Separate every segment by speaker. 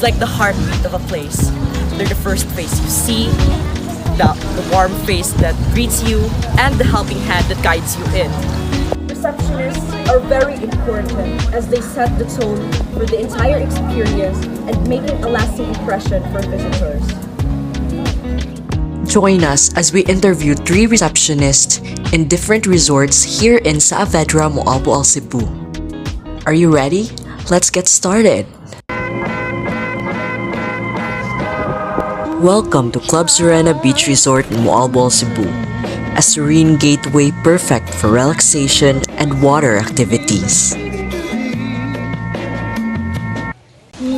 Speaker 1: like the heartbeat of a place. They're the first face you see, the warm face that greets you, and the helping hand that guides you in. Receptionists are very important as they set the tone for the entire experience and making a lasting impression for visitors.
Speaker 2: Join us as we interview 3 receptionists in different resorts here in Saavedra, Moalboal, Cebu. Are you ready? Let's get started! Welcome to Club Serena Beach Resort in Moalboal, Cebu, a serene gateway perfect for relaxation and water activities.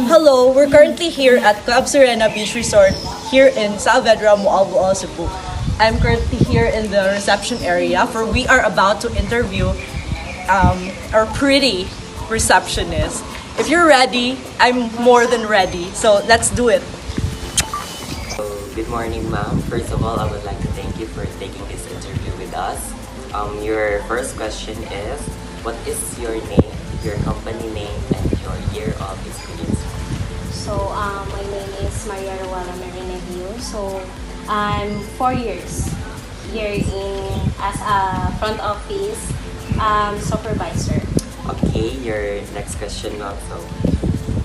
Speaker 1: Hello, we're currently here at Club Serena Beach Resort here in Saavedra, Moalboal, Cebu. I'm currently here in the reception area for we are about to interview our pretty receptionist. If you're ready, I'm more than ready. So let's do it.
Speaker 3: Good morning, ma'am. First of all, I would like to thank you for taking this interview with us. Your first question is, what is your name, your company name, and your year of experience?
Speaker 4: So, my name is Maria Ruala Marinehio. So, I'm 4 years here as a front office supervisor.
Speaker 3: Okay, your next question also.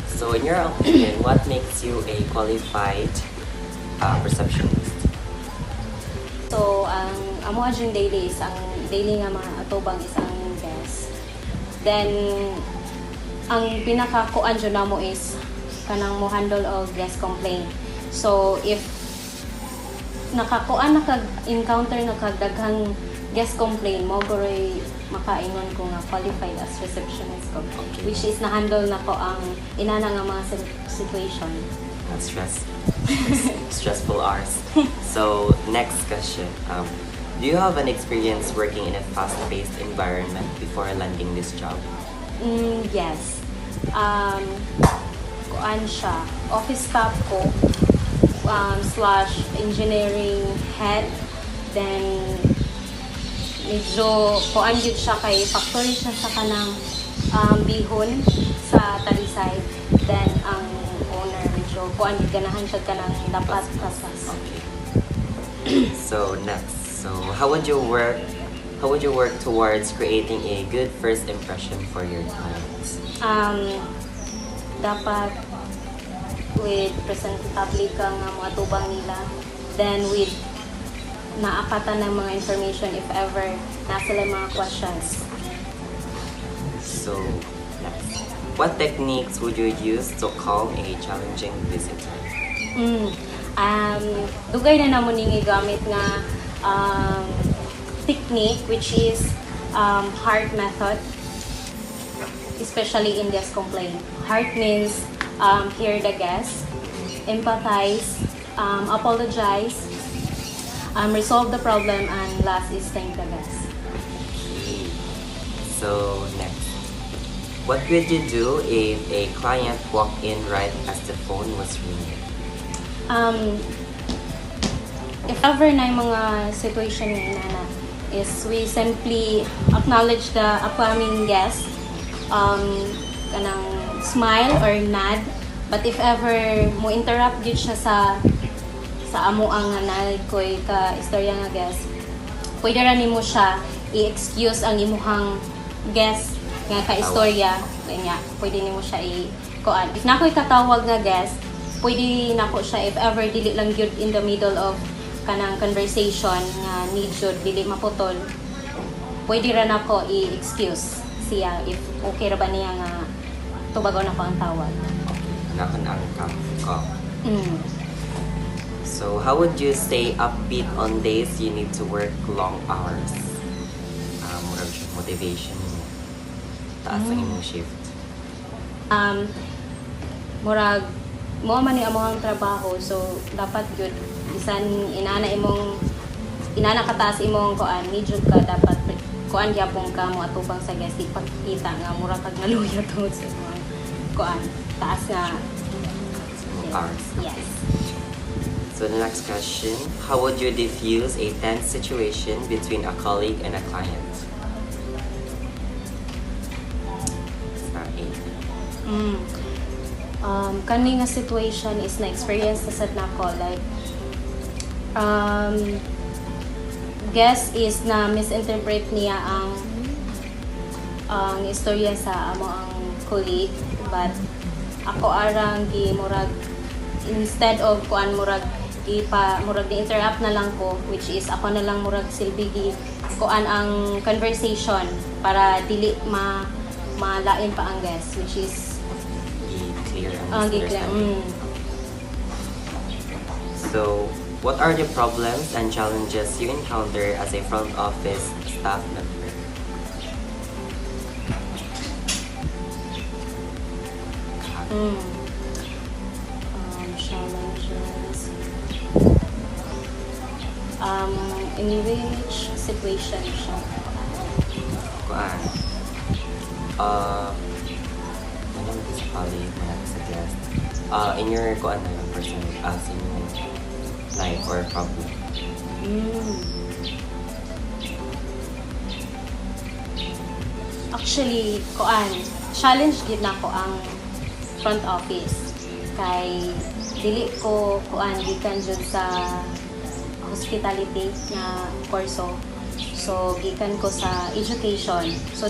Speaker 3: So, in your opinion, what makes you a qualified receptionist?
Speaker 4: So, ang amo adjung daily is ang daily nga mga atubang isang guest. Then, ang pinaka-kuan dyan namo is kanang mo handle o guest complaint. So, if naka-encounter na kagdaghang guest complaint, mo goroy makaingon ko nga qualified as receptionist ko.
Speaker 3: Okay.
Speaker 4: Which is na-handle na ko ang inana nga mga situation.
Speaker 3: That's stressful hours. So, next question. Do you have an experience working in a fast-paced environment before landing this job?
Speaker 4: Yes. Kuan siya, office staff ko, / engineering head, then medyo kuan yun siya kay factory siya sa kanang bihon sa Talisay, then ang owner medyo kuan yun ganahan siya kanang dapat kasas.
Speaker 3: Okay. So next, how would you work towards creating a good first impression for your clients?
Speaker 4: Dapat with presentable ka nga mga tubang nila, then with naapatan ng mga information if ever na sila mga questions.
Speaker 3: So next, what techniques would you use to calm a challenging visitor?
Speaker 4: Dugay na namon ning gamit nga technique which is heart method, especially in guest complaint. Heart means hear the guest, empathize, apologize, resolve the problem, and last is thank the guest.
Speaker 3: Okay. So next, what would you do if a client walked in right as the phone was ringing?
Speaker 4: If ever na yung mga situation nga inana is we simply acknowledge the upcoming guest, kanang smile or nod, but if ever mo interrupt gid siya sa amo ang nanay koy ka istorya nga guest, pwede ra nimo siya i-excuse ang imuhang guest nga ka istorya kanya pwede nimo siya i-kuan. If nakoy katawag nga guest, pwede nako siya if ever dili lang gyud in the middle of kanang conversation nga need jud dili maputol, pwede ra nako i-excuse siya if okay ra ba niya nga tubagon ako ang tawag.
Speaker 3: Nakan ang call. So how would you stay upbeat on days you need to work long hours? Motivation mo. Taas ang imong shift.
Speaker 4: Murag mo man ni among trabaho, so dapat good bisan inana kataas imong kuan, need jud ka dapat kuan gyapon ka mo atubang sa guest ipakita nga mura kag naluya tungod sa imong kuan taas nga
Speaker 3: hours.
Speaker 4: Yes.
Speaker 3: So the next question, how would you diffuse a tense situation between a colleague and a client?
Speaker 4: Kani nga situation is na-experience na sad nako, like guess is na misinterpret niya ang istorya sa amo ang colleague, but ako arang gi murag instead of kuan murag di-interrupt na lang ko, which is ako na lang murag silbi gi kuan ang conversation para dili malain pa ang guest, which is
Speaker 3: Clear and
Speaker 4: clear.
Speaker 3: So, what are the problems and challenges you encounter as a front office staff member?
Speaker 4: Challenges. In which situation siya?
Speaker 3: Kuan. Ano mo sa colleague, suggest? In your kuan na lang personal, in your life or problem.
Speaker 4: Actually, challenge gid na ko ang front office. Kay dili ko gikan jud sa hospitality nga kurso. So gikan ko sa education. So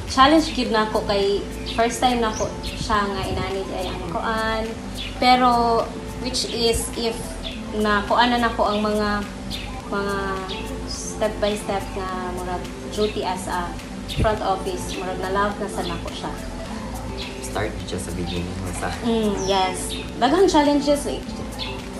Speaker 4: challenge gid na ko kay first time na ko siya nga inanid ay ang kuan. Pero which is if na kuan na nako ang mga step by step nga murag duty as a front office, murag na love na sa nako siya.
Speaker 3: Start just sa beginning mo sa...
Speaker 4: Yes. Daghang challenges.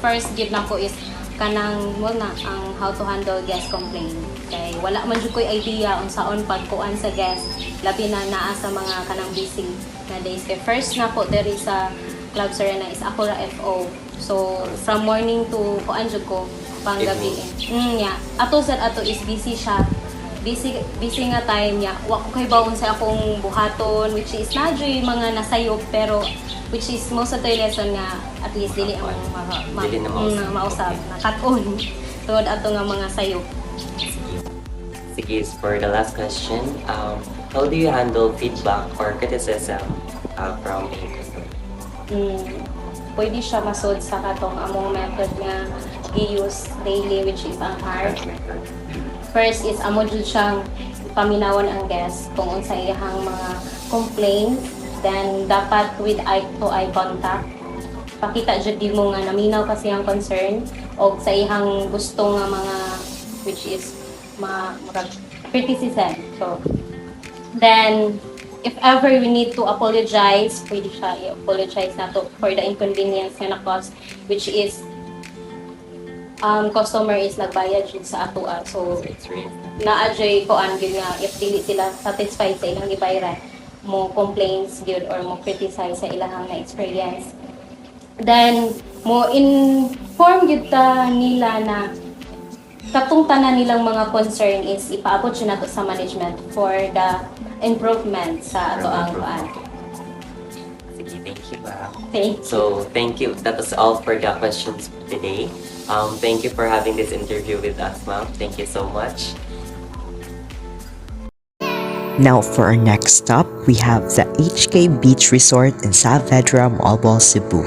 Speaker 4: First gid nako is kanang ang how to handle guest complaint. Kay wala man jud koy idea unsaon pagkuan sa guest, labi na naa sa mga kanang busy na days. Kay first nako diri sa Club Serena is ako ra FO. So from morning to kuan jud ko panggabi. Yeah. Ato is busy siya. Busy nga time niya. Wa ko kay bawon sa akong buhaton, which is nadyoy mga nasayop, pero which is most of the lesson nga at least dili ang mausap na cut-on tungod ato nga mga sayop.
Speaker 3: Sige, for the last question, how do you handle feedback or criticism from a customer?
Speaker 4: Pwede siya masod sa katong among method nga i-use daily, which is ang heart. First is amo jud siyang paminawan ang guest kung unsa iyang mga complaints, then dapat with eye to eye contact. Pakita jud di mo nga naminaw kasi ang concern o sa iyang gusto nga mga which is criticism. So then if ever we need to apologize, pwede siya i-apologize nato for the inconvenience nga na-cause, which is customer is nagbayad jud sa atoa. So naa-joy ko gyud nga if dili sila satisfied sa ilang gibayaran, mo complaints gyud or mo criticize sa ilang na experience. Then mo inform gyud ta nila na katong tanan nilang mga concern is ipaabot siya nato sa management for the improvement sa ato ang kuan.
Speaker 3: Sige, thank you, ma'am.
Speaker 4: Thank you.
Speaker 3: So, thank you. That was all for the questions today. Thank you for having this interview with us, ma'am. Thank you so much.
Speaker 2: Now for our next stop, we have the HK Beach Resort in Saavedra, Moalboal, Cebu.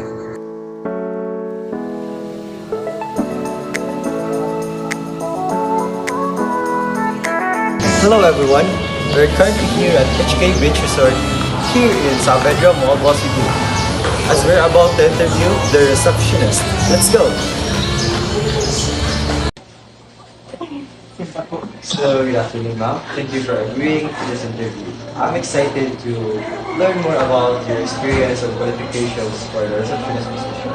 Speaker 5: Hello everyone, we're currently here at HK Beach Resort here in Saavedra, Moalboal, Cebu. As we're about to interview the receptionist. Let's go! So, good afternoon, ma'am. Thank you for agreeing to this interview. I'm excited to learn more about your experience and qualifications for the receptionist position.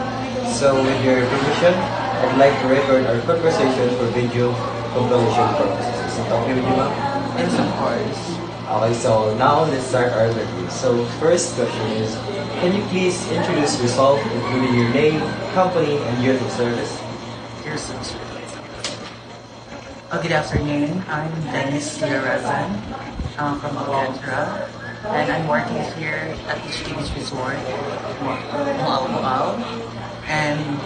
Speaker 5: So, with your permission, I'd like to record our conversation for video compilation purposes. Is it okay with you, ma'am?
Speaker 6: Yes, of course.
Speaker 5: Okay, so now let's start our interview. So, first question is, can you please introduce yourself, including your name, company, and years of service?
Speaker 6: Here's some good afternoon. I'm Dennis Villarazan from Alcantara, and I'm working here at HK Beach Resort, Moalboal. And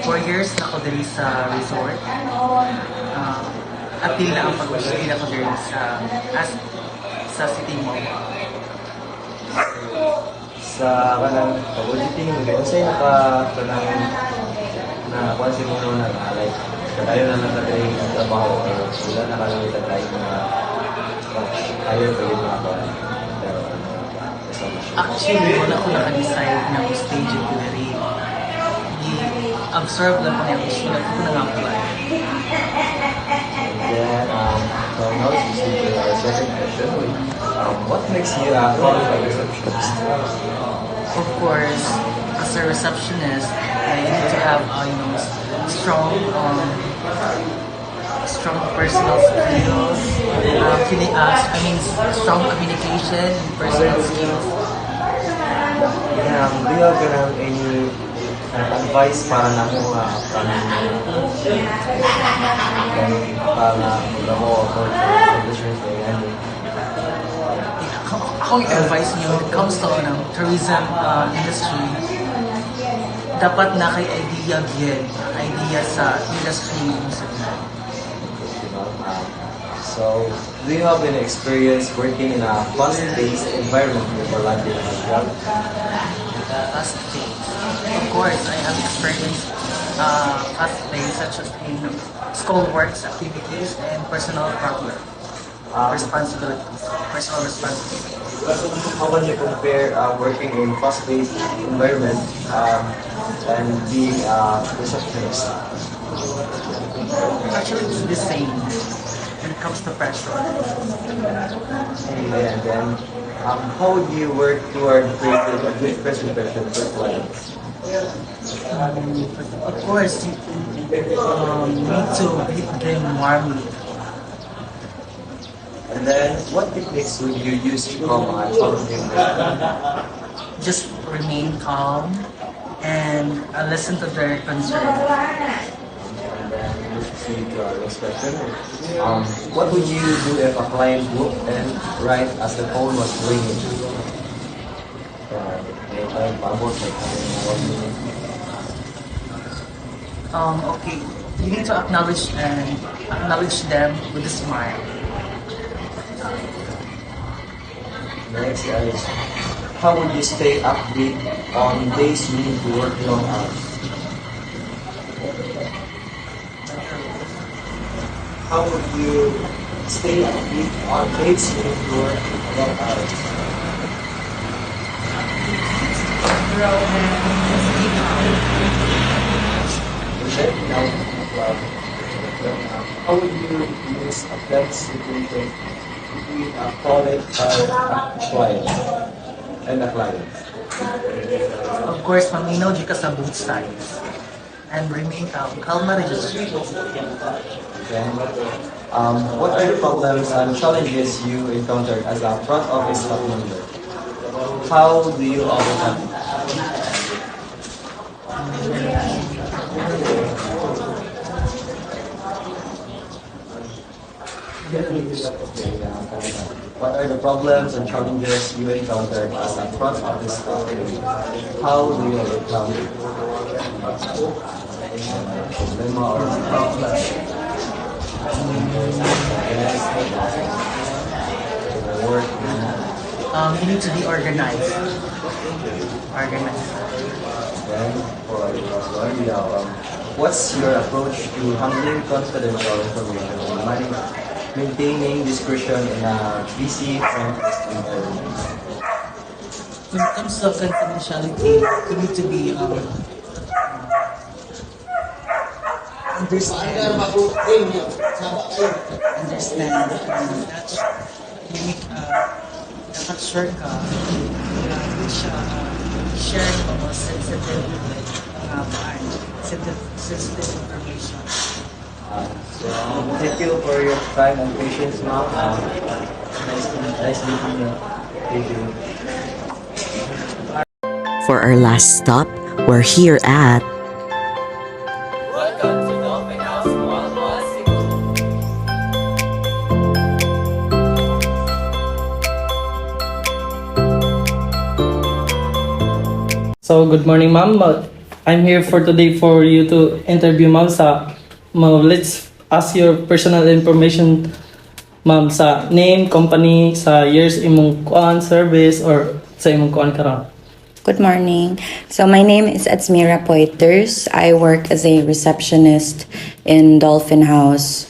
Speaker 6: 4 years na ako diri sa resort. apil na ang pag-usapin ako din sa city mo.
Speaker 5: Sa kanang pag-auditing mo, kaya sa'yo kanang na kwansin mo na like katayo na lang natin yung trabaho or wala na kalang itatay na ayaw pa yun mga ba? Pero
Speaker 6: Actually, wala ko naka-decide na stage yung pinari. I-absorb lang ko yung gusto na ko nang-apply.
Speaker 5: and then, so now let's proceed to our second question. What makes you a qualified receptionist?
Speaker 6: Of course, as a receptionist, you need to have strong personal skills, strong communication and personal skills.
Speaker 5: Do you have any advice para na mo para mo for conditions na yan?
Speaker 6: Ako yung advice niyo when it comes to tourism industry, dapat na kay idea sa industry mo sa
Speaker 5: So, do you have any experience working in a fast-paced environment before landing on a job?
Speaker 6: fast-paced. Of course, I have experience fast-paced such as in school works, activities, and personal responsibilities.
Speaker 5: How can you compare working in fast-paced environment and being a receptionist?
Speaker 6: Actually, it's the same when it comes to pressure.
Speaker 5: And then, how do you work toward creating a good first impression for clients?
Speaker 6: Of course, you need to greet them warmly.
Speaker 5: And then, what techniques would you use to calm a challenging person?
Speaker 6: Just remain calm and listen to their concern.
Speaker 5: And then, let's proceed to our next question. What would you do if a client booked and right as the phone was ringing? May time paabot, like 1 minute.
Speaker 6: Okay, you need to acknowledge them with a smile.
Speaker 5: Next is, how would you stay upbeat on days you need to work long hours? How would you stay upbeat on days you need to work long hours? How would you use a flex situation between a college client and a client?
Speaker 6: Of course, maminaw di ka sa both sides. And remain calm. Kalma rin dyan.
Speaker 5: Then, what are the problems and challenges you encountered as a front office staff member? How do you overcome it? What are the problems and challenges you encountered as a front office staff member? How do you overcome it? Problema or problem? Work.
Speaker 6: You need to be organized.
Speaker 5: Then, for the last one, we have, what's your approach to handling confidential information and maintaining discretion in a busy front-desk environment?
Speaker 6: When it comes to confidentiality, you need to be understand that you need dapat sure ka na hindi siya share ng mga sensitive sensitive information.
Speaker 5: So, thank you for your time and patience, ma'am. Nice meeting you. Thank you.
Speaker 2: For our last stop, we're here at
Speaker 3: Welcome to Dolphin House, Mualboal, Cebu.
Speaker 7: So, good morning, ma'am. I'm here for today for you to interview, ma'am. Let's ask your personal information, ma'am, sa name, company, sa years imong kuan service or sa imong kuan karon.
Speaker 8: Good morning. So my name is Adsmira Poiters. I work as a receptionist in Dolphin House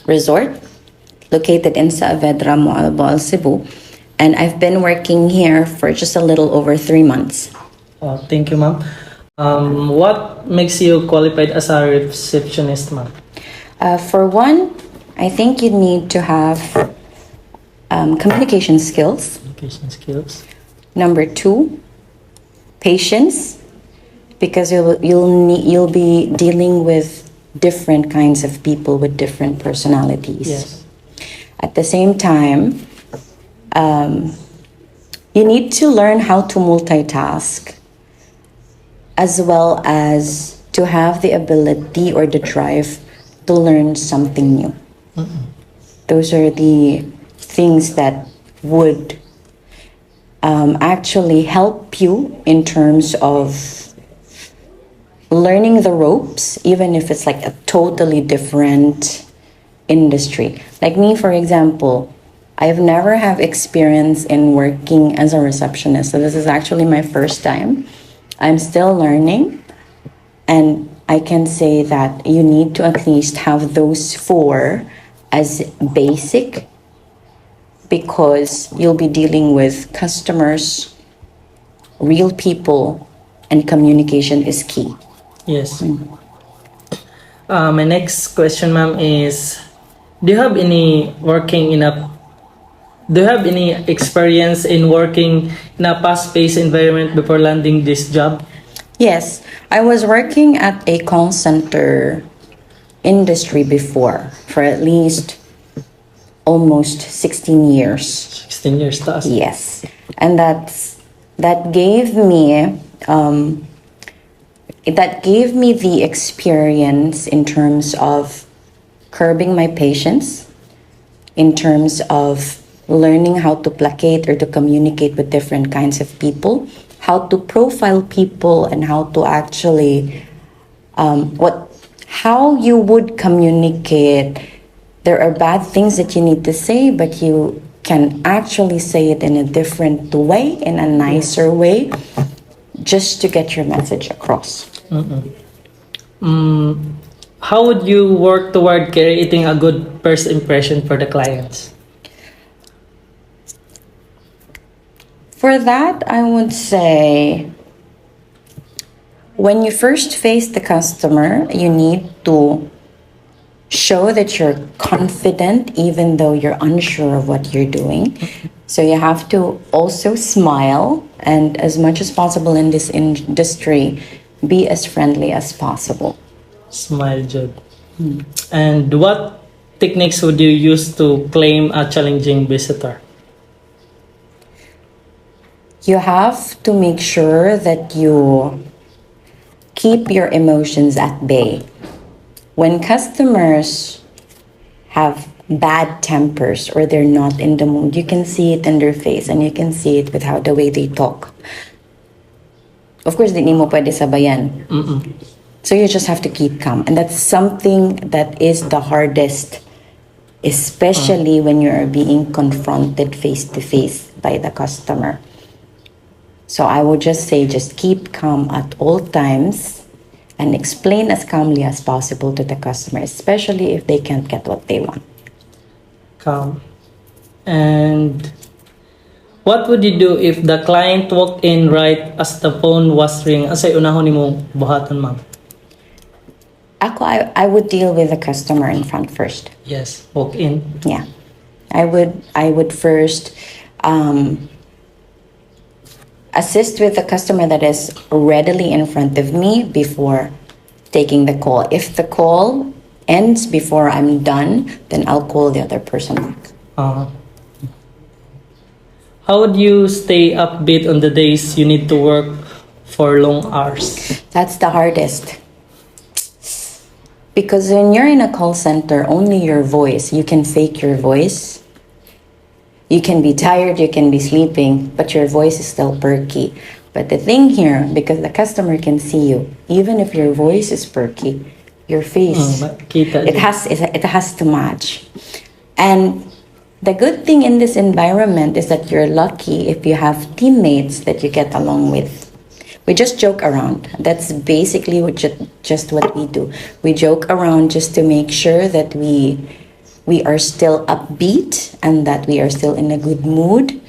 Speaker 8: Resort, located in Saavedra, Moalboal, Cebu. And I've been working here for just a little over 3 months.
Speaker 7: Thank you, ma'am. What makes you qualified as a receptionist, ma'am?
Speaker 8: For one, I think you need to have communication skills.
Speaker 7: Communication skills.
Speaker 8: Number two, patience, because you'll be dealing with different kinds of people with different personalities.
Speaker 7: Yes.
Speaker 8: At the same time, you need to learn how to multitask, as well as to have the ability or the drive to learn something new. Those are the things that would actually help you in terms of learning the ropes, even if it's like a totally different industry. Like me, for example, I've never have experience in working as a receptionist, so this is actually my first time. I'm still learning, and I can say that you need to at least have those four as basic, because you'll be dealing with customers, real people, and communication is key.
Speaker 7: Yes. My next question, ma'am, is: Do you have any experience in working in a fast-paced environment before landing this job?
Speaker 8: Yes, I was working at a call center industry before for at least almost 16 years.
Speaker 7: 16 years taas.
Speaker 8: Yes, and that gave me the experience in terms of curbing my patience, in terms of learning how to placate or to communicate with different kinds of people, how to profile people, and how to actually how you would communicate. There are bad things that you need to say, but you can actually say it in a different way, in a nicer way, just to get your message across.
Speaker 7: How would you work toward creating a good first impression for the clients?
Speaker 8: For that, I would say when you first face the customer, you need to show that you're confident even though you're unsure of what you're doing. So you have to also smile, and as much as possible in this industry, be as friendly as possible.
Speaker 7: Smile, Jude. And what techniques would you use to claim a challenging visitor?
Speaker 8: You have to make sure that you keep your emotions at bay. When customers have bad tempers or they're not in the mood, you can see it in their face, and you can see it with how the way they talk. Of course, di mo pwede sabayan. So you just have to keep calm. And that's something that is the hardest, especially when you're being confronted face to face by the customer. So I would just say, just keep calm at all times and explain as calmly as possible to the customer, especially if they can't get what they want.
Speaker 7: Calm. And what would you do if the client walked in right as the phone was ringing? Asay unahon nimo buhaton, ma'am?
Speaker 8: I would deal with the customer in front first.
Speaker 7: Yes, walk in.
Speaker 8: Yeah. I would first assist with the customer that is readily in front of me before taking the call. If the call ends before I'm done, then I'll call the other person back.
Speaker 7: How would you stay upbeat on the days you need to work for long hours?
Speaker 8: That's the hardest. Because when you're in a call center, only your voice, you can fake your voice. You can be tired, you can be sleeping, but your voice is still perky. But the thing here, because the customer can see you, even if your voice is perky, your face.
Speaker 7: Kita
Speaker 8: It has to match. And the good thing in this environment is that you're lucky if you have teammates that you get along with. We just joke around. That's basically just what we do. We joke around just to make sure that we are still upbeat and that we are still in a good mood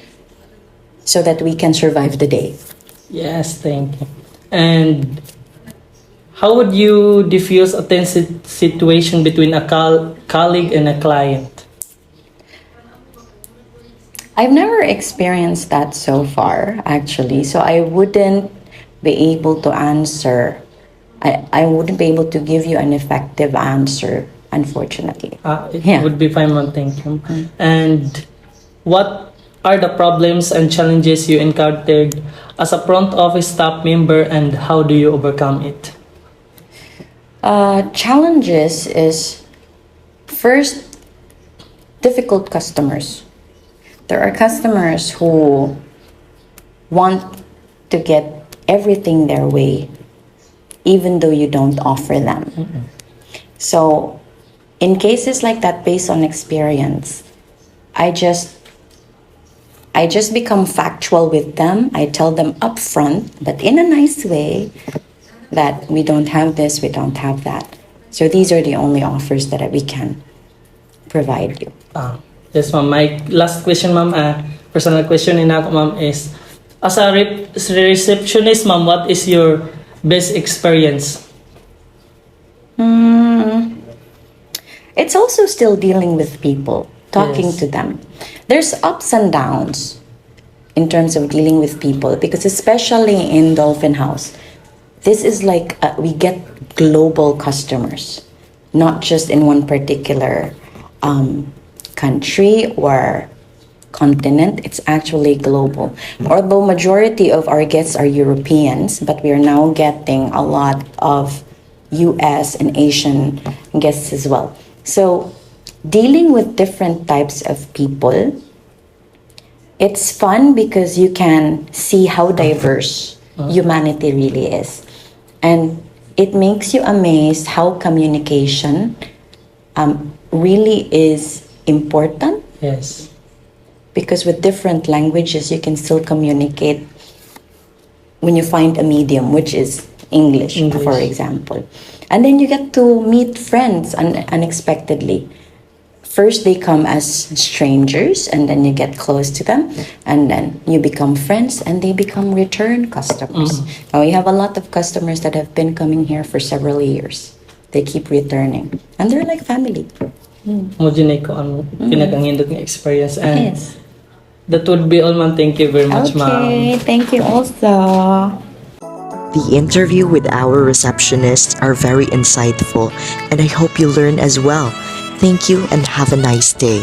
Speaker 8: so that we can survive the day.
Speaker 7: Yes, thank you. And how would you diffuse a tense situation between a colleague and a client?
Speaker 8: I've never experienced that so far, actually. So I wouldn't be able to answer. I wouldn't be able to give you an effective answer, unfortunately.
Speaker 7: It
Speaker 8: Yeah.
Speaker 7: would be fine, ma'am. Thank you. And what are the problems and challenges you encountered as a front office staff member, and how do you overcome it?
Speaker 8: Challenges is first difficult customers. There are customers who want to get everything their way, even though you don't offer them. So, in cases like that, based on experience, I just become factual with them. I tell them upfront, but in a nice way, that we don't have this, we don't have that. So these are the only offers that we can provide you.
Speaker 7: Yes, ma'am. My last question, ma'am, personal question in ako, ma'am, is as a receptionist, ma'am, what is your best experience?
Speaker 8: It's also still dealing with people, talking
Speaker 7: Yes.
Speaker 8: to them. There's ups and downs in terms of dealing with people because especially in Dolphin House, this is like we get global customers, not just in one particular country or continent. It's actually global. Although majority of our guests are Europeans, but we are now getting a lot of US and Asian guests as well. So dealing with different types of people, it's fun because you can see how diverse humanity really is. And it makes you amazed how communication really is important,
Speaker 7: Yes.
Speaker 8: because with different languages you can still communicate when you find a medium, which is English. For example. And then you get to meet friends unexpectedly. First they come as strangers and then you get close to them and then you become friends and they become return customers. Now we have a lot of customers that have been coming here for several years. They keep returning and they're like family.
Speaker 7: Mo dyan ko ang pinakangindot ng experience. And
Speaker 8: Yes.
Speaker 7: that would be all, ma'am. Thank you very much, ma'am.
Speaker 8: Okay, thank you also.
Speaker 2: The interview with our receptionists are very insightful, and I hope you learn as well. Thank you and have a nice day.